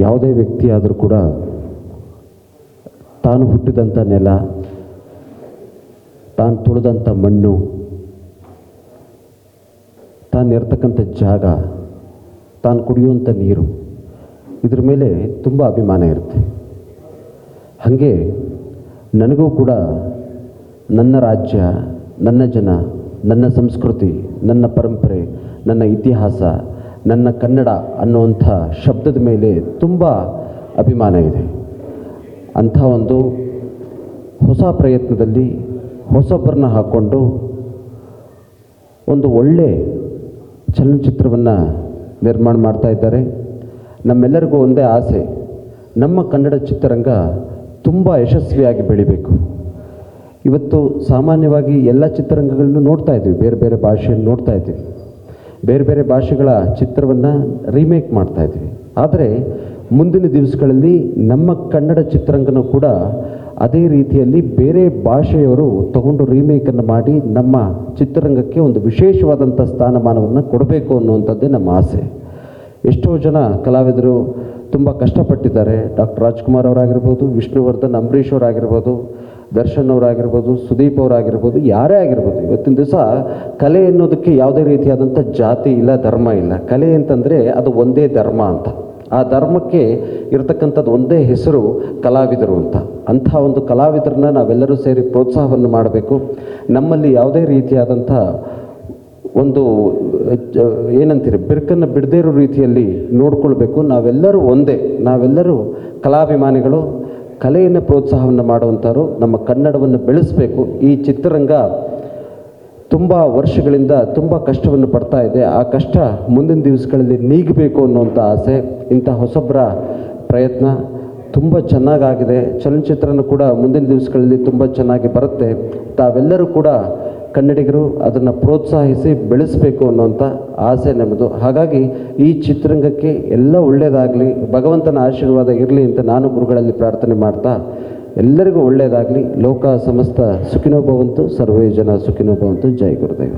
ಯಾವುದೇ ವ್ಯಕ್ತಿ ಆದರೂ ಕೂಡ ತಾನು ಹುಟ್ಟಿದಂಥ ನೆಲ, ತಾನು ತುಳಿದಂಥ ಮಣ್ಣು, ತಾನು ಇರ್ತಕ್ಕಂಥ ಜಾಗ, ತಾನು ಕುಡಿಯುವಂಥ ನೀರು, ಇದ್ರ ಮೇಲೆ ತುಂಬ ಅಭಿಮಾನ ಇರುತ್ತೆ. ಹಾಗೆ ನನಗೂ ಕೂಡ ನನ್ನ ರಾಜ್ಯ, ನನ್ನ ಜನ, ನನ್ನ ಸಂಸ್ಕೃತಿ, ನನ್ನ ಪರಂಪರೆ, ನನ್ನ ಇತಿಹಾಸ, ನನ್ನ ಕನ್ನಡ ಅನ್ನುವಂಥ ಶಬ್ದದ ಮೇಲೆ ತುಂಬ ಅಭಿಮಾನ ಇದೆ. ಅಂಥ ಒಂದು ಹೊಸ ಪ್ರಯತ್ನದಲ್ಲಿ ಹೊಸಬರನ್ನ ಹಾಕ್ಕೊಂಡು ಒಂದು ಒಳ್ಳೆ ಚಲನಚಿತ್ರವನ್ನು ನಿರ್ಮಾಣ ಮಾಡ್ತಾ ಇದ್ದಾರೆ. ನಮ್ಮೆಲ್ಲರಿಗೂ ಒಂದೇ ಆಸೆ, ನಮ್ಮ ಕನ್ನಡ ಚಿತ್ರರಂಗ ತುಂಬ ಯಶಸ್ವಿಯಾಗಿ ಬೆಳಿಬೇಕು. ಇವತ್ತು ಸಾಮಾನ್ಯವಾಗಿ ಎಲ್ಲ ಚಿತ್ರರಂಗಗಳನ್ನು ನೋಡ್ತಾ ಇದ್ದೀವಿ, ಬೇರೆ ಬೇರೆ ಭಾಷೆಯನ್ನು ನೋಡ್ತಾ ಇದ್ದೀವಿ, ಬೇರೆ ಬೇರೆ ಭಾಷೆಗಳ ಚಿತ್ರವನ್ನು ರೀಮೇಕ್ ಮಾಡ್ತಾ ಇದ್ದೀವಿ. ಆದರೆ ಮುಂದಿನ ದಿವಸಗಳಲ್ಲಿ ನಮ್ಮ ಕನ್ನಡ ಚಿತ್ರರಂಗನೂ ಕೂಡ ಅದೇ ರೀತಿಯಲ್ಲಿ ಬೇರೆ ಭಾಷೆಯವರು ತಗೊಂಡು ರೀಮೇಕನ್ನು ಮಾಡಿ ನಮ್ಮ ಚಿತ್ರರಂಗಕ್ಕೆ ಒಂದು ವಿಶೇಷವಾದಂಥ ಸ್ಥಾನಮಾನವನ್ನು ಕೊಡಬೇಕು ಅನ್ನುವಂಥದ್ದೇ ನಮ್ಮ ಆಸೆ. ಎಷ್ಟೋ ಜನ ಕಲಾವಿದರು ತುಂಬ ಕಷ್ಟಪಟ್ಟಿದ್ದಾರೆ. ಡಾಕ್ಟರ್ ರಾಜ್ಕುಮಾರ್ ಅವರಾಗಿರ್ಬೋದು, ವಿಷ್ಣುವರ್ಧನ್, ಅಂಬರೀಷ್ ಅವರಾಗಿರ್ಬೋದು, ದರ್ಶನ್ ಅವರಾಗಿರ್ಬೋದು, ಸುದೀಪ್ ಅವರಾಗಿರ್ಬೋದು, ಯಾರೇ ಆಗಿರ್ಬೋದು. ಇವತ್ತಿನ ದಿವಸ ಕಲೆ ಎನ್ನುವುದಕ್ಕೆ ಯಾವುದೇ ರೀತಿಯಾದಂಥ ಜಾತಿ ಇಲ್ಲ, ಧರ್ಮ ಇಲ್ಲ. ಕಲೆ ಅಂತಂದರೆ ಅದು ಒಂದೇ ಧರ್ಮ ಅಂತ. ಆ ಧರ್ಮಕ್ಕೆ ಇರತಕ್ಕಂಥದ್ದು ಒಂದೇ ಹೆಸರು ಕಲಾವಿದರು ಅಂತ. ಅಂಥ ಒಂದು ಕಲಾವಿದರನ್ನ ನಾವೆಲ್ಲರೂ ಸೇರಿ ಪ್ರೋತ್ಸಾಹವನ್ನು ಮಾಡಬೇಕು. ನಮ್ಮಲ್ಲಿ ಯಾವುದೇ ರೀತಿಯಾದಂಥ ಒಂದು ಏನಂತೀರಿ ಬಿರುಕನ್ನು ಬಿಡದೇ ಇರೋ ರೀತಿಯಲ್ಲಿ ನೋಡ್ಕೊಳ್ಬೇಕು. ನಾವೆಲ್ಲರೂ ಒಂದೇ, ನಾವೆಲ್ಲರೂ ಕಲಾಭಿಮಾನಿಗಳು, ಕಲೆಯನ್ನು ಪ್ರೋತ್ಸಾಹವನ್ನು ಮಾಡುವಂಥವ್ರು, ನಮ್ಮ ಕನ್ನಡವನ್ನು ಬೆಳೆಸಬೇಕು. ಈ ಚಿತ್ರರಂಗ ತುಂಬ ವರ್ಷಗಳಿಂದ ತುಂಬ ಕಷ್ಟವನ್ನು ಪಡ್ತಾ ಇದೆ. ಆ ಕಷ್ಟ ಮುಂದಿನ ದಿವಸಗಳಲ್ಲಿ ನೀಗಬೇಕು ಅನ್ನುವಂಥ ಆಸೆ. ಇಂಥ ಹೊಸಬ್ರ ಪ್ರಯತ್ನ ತುಂಬ ಚೆನ್ನಾಗಾಗಿದೆ. ಚಲನಚಿತ್ರನೂ ಕೂಡ ಮುಂದಿನ ದಿವಸಗಳಲ್ಲಿ ತುಂಬ ಚೆನ್ನಾಗಿ ಬರುತ್ತೆ. ತಾವೆಲ್ಲರೂ ಕೂಡ ಕನ್ನಡಿಗರು ಅದನ್ನು ಪ್ರೋತ್ಸಾಹಿಸಿ ಬೆಳೆಸಬೇಕು ಅನ್ನುವಂಥ ಆಸೆ ನಮ್ಮದು. ಹಾಗಾಗಿ ಈ ಚಿತ್ರರಂಗಕ್ಕೆ ಎಲ್ಲ ಒಳ್ಳೆಯದಾಗಲಿ, ಭಗವಂತನ ಆಶೀರ್ವಾದ ಇರಲಿ ಅಂತ ನಾನು ಗುರುಗಳಲ್ಲಿ ಪ್ರಾರ್ಥನೆ ಮಾಡ್ತಾ, ಎಲ್ಲರಿಗೂ ಒಳ್ಳೆಯದಾಗಲಿ. ಲೋಕ ಸಮಸ್ತ ಸುಖಿನೋ ಭವಂತು, ಸರ್ವೇ ಜನ ಸುಖಿನೋ ಭವಂತು. ಜೈ ಗುರುದೇವ.